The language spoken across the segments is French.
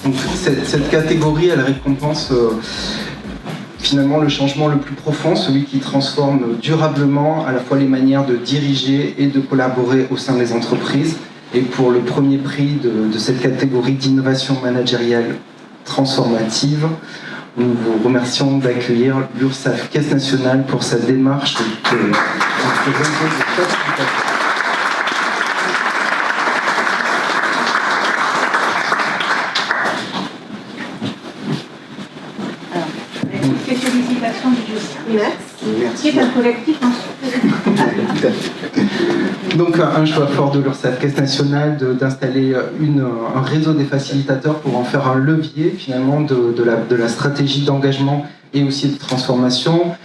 Donc cette catégorie, elle récompense finalement le changement le plus profond, celui qui transforme durablement à la fois les manières de diriger et de collaborer au sein des entreprises. Et pour le premier prix de cette catégorie d'innovation managériale transformative, nous vous remercions d'accueillir l'URSSAF Caisse Nationale pour sa démarche de Quelques félicitations du Merci. qui est un collectif. Donc un choix fort de l'URSSAF Caisse Nationale d'installer un réseau des facilitateurs pour en faire un levier finalement de la stratégie d'engagement et aussi de transformation.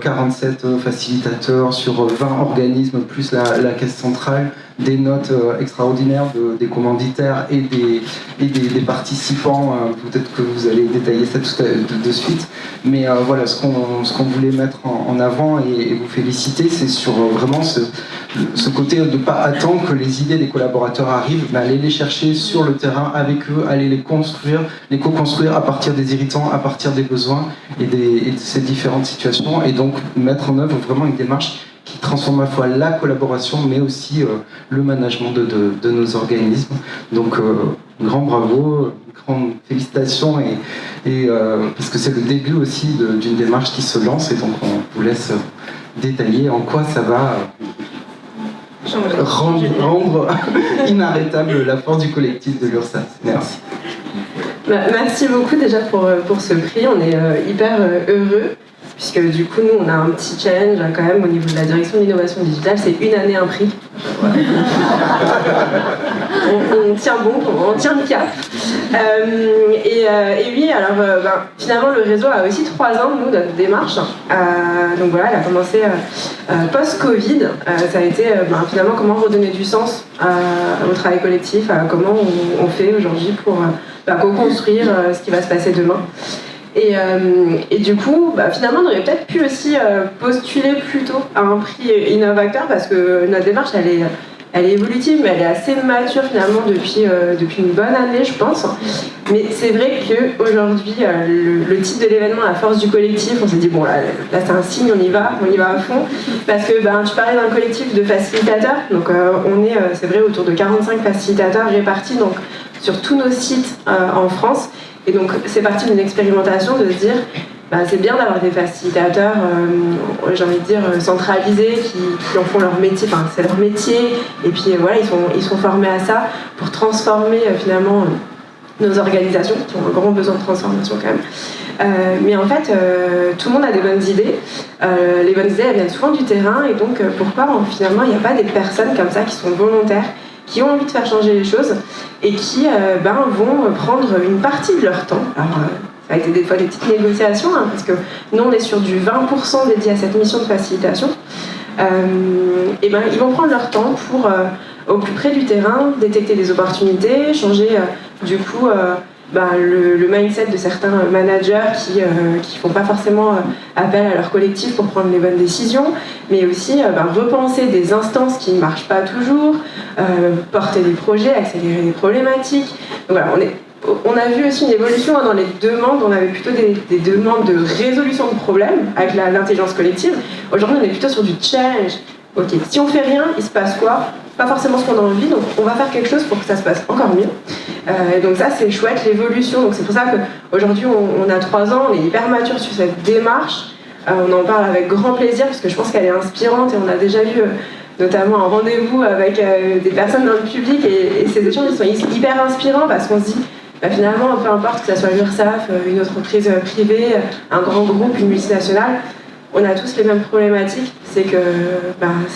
47 facilitateurs sur 20 organismes plus la caisse centrale, des notes extraordinaires des commanditaires et des participants. Peut-être que vous allez détailler ça de suite, mais voilà, ce qu'on voulait mettre en avant et vous féliciter, c'est sur vraiment ce côté de ne pas attendre que les idées des collaborateurs arrivent, mais aller les chercher sur le terrain avec eux, aller les construire, les co-construire à partir des irritants, à partir des besoins et de ces différentes situations, et donc mettre en œuvre vraiment une démarche qui transforme à la fois la collaboration mais aussi le management de nos organismes. Donc grand bravo, grande félicitations et parce que c'est le début aussi d'une démarche qui se lance, et donc on vous laisse détailler en quoi ça va rendre inarrêtable la force du collectif de l'URSSAF. Merci. Merci beaucoup déjà pour ce prix, on est hyper heureux, puisque du coup nous on a un petit challenge quand même au niveau de la direction de l'innovation digitale, c'est une année un prix. Voilà. on tient bon, on tient le cap. Et oui, alors finalement le réseau a aussi 3 ans, nous, notre démarche. Donc voilà, elle a commencé post-Covid. Ça a été finalement comment redonner du sens au travail collectif, comment on fait aujourd'hui pour co-construire ce qui va se passer demain. Et du coup, finalement, on aurait peut-être pu aussi postuler plus tôt à un prix Innovateur, parce que notre démarche, elle est évolutive, mais elle est assez mature finalement depuis une bonne année, je pense. Mais c'est vrai qu'aujourd'hui, le titre de l'événement, la force du collectif, on s'est dit, bon, là c'est un signe, on y va à fond. Parce que tu parlais d'un collectif de facilitateurs, donc on est, c'est vrai, autour de 45 facilitateurs répartis donc, sur tous nos sites en France. Et donc c'est parti d'une expérimentation de se dire c'est bien d'avoir des facilitateurs, j'ai envie de dire, centralisés, qui en font leur métier, enfin c'est leur métier, et puis voilà, ils sont formés à ça pour transformer finalement nos organisations, qui ont un grand besoin de transformation quand même. Mais en fait, tout le monde a des bonnes idées. Les bonnes idées, elles viennent souvent du terrain, et donc pourquoi finalement il n'y a pas des personnes comme ça qui sont volontaires, qui ont envie de faire changer les choses et qui vont prendre une partie de leur temps. Alors, ça a été des fois des petites négociations, parce que nous on est sur du 20% dédié à cette mission de facilitation. Ils vont prendre leur temps pour, au plus près du terrain, détecter des opportunités, changer du coup le mindset de certains managers qui font pas forcément appel à leur collectif pour prendre les bonnes décisions, mais aussi repenser des instances qui ne marchent pas toujours, porter des projets, accélérer des problématiques. Donc voilà, on a vu aussi une évolution dans les demandes. On avait plutôt des demandes de résolution de problèmes avec l'intelligence collective. Aujourd'hui, on est plutôt sur du challenge. Ok, si on fait rien, il se passe quoi? Pas forcément ce qu'on a envie, donc on va faire quelque chose pour que ça se passe encore mieux. Donc ça, c'est chouette, l'évolution. Donc c'est pour ça qu'aujourd'hui, on a 3 ans, on est hyper mature sur cette démarche. On en parle avec grand plaisir, parce que je pense qu'elle est inspirante, et on a déjà eu notamment un rendez-vous avec des personnes dans le public, et ces échanges sont hyper inspirants, parce qu'on se dit, finalement, peu importe que ça soit l'URSSAF, une entreprise privée, un grand groupe, une multinationale, on a tous les mêmes problématiques, c'est que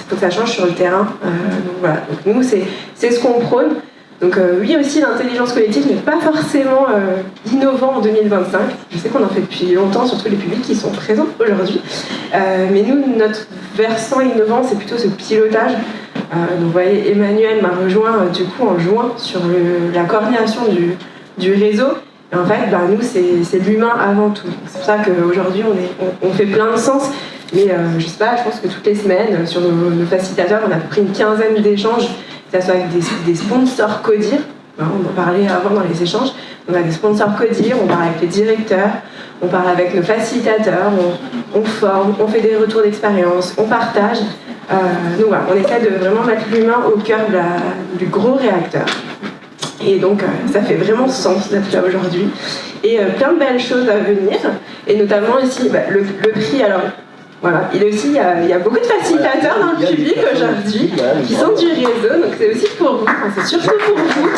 faut que ça change sur le terrain. Donc voilà, donc nous c'est ce qu'on prône. Donc oui, aussi l'intelligence collective n'est pas forcément innovant en 2025. Je sais qu'on en fait depuis longtemps, surtout les publics qui sont présents aujourd'hui. Mais nous, notre versant innovant, c'est plutôt ce pilotage. Donc vous voyez, Emmanuel m'a rejoint du coup en juin sur la coordination du réseau. Et en fait, nous, c'est l'humain avant tout. C'est pour ça qu'aujourd'hui, on fait plein de sens. Mais je sais pas, je pense que toutes les semaines, sur nos facilitateurs, on a pris une quinzaine d'échanges, que ce soit avec des sponsors CODIR, on en parlait avant dans les échanges, On a des sponsors CODIR, on parle avec les directeurs, on parle avec nos facilitateurs, on forme, on fait des retours d'expérience, on partage. Donc voilà, on essaie de vraiment mettre l'humain au cœur du gros réacteur. Et donc ça fait vraiment sens d'être là aujourd'hui. Et plein de belles choses à venir. Et notamment ici, le prix, alors voilà, il y a beaucoup de facilitateurs dans le public aujourd'hui qui sont du réseau, donc c'est aussi pour vous, enfin, c'est surtout pour vous.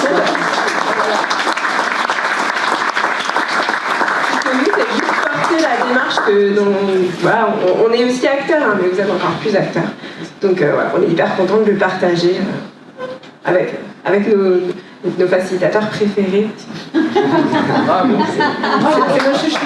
La démarche voilà, on est aussi acteurs, hein, mais vous êtes encore plus acteurs. Donc voilà, on est hyper contents de le partager avec nos facilitateurs préférés. C'est mon chouchou.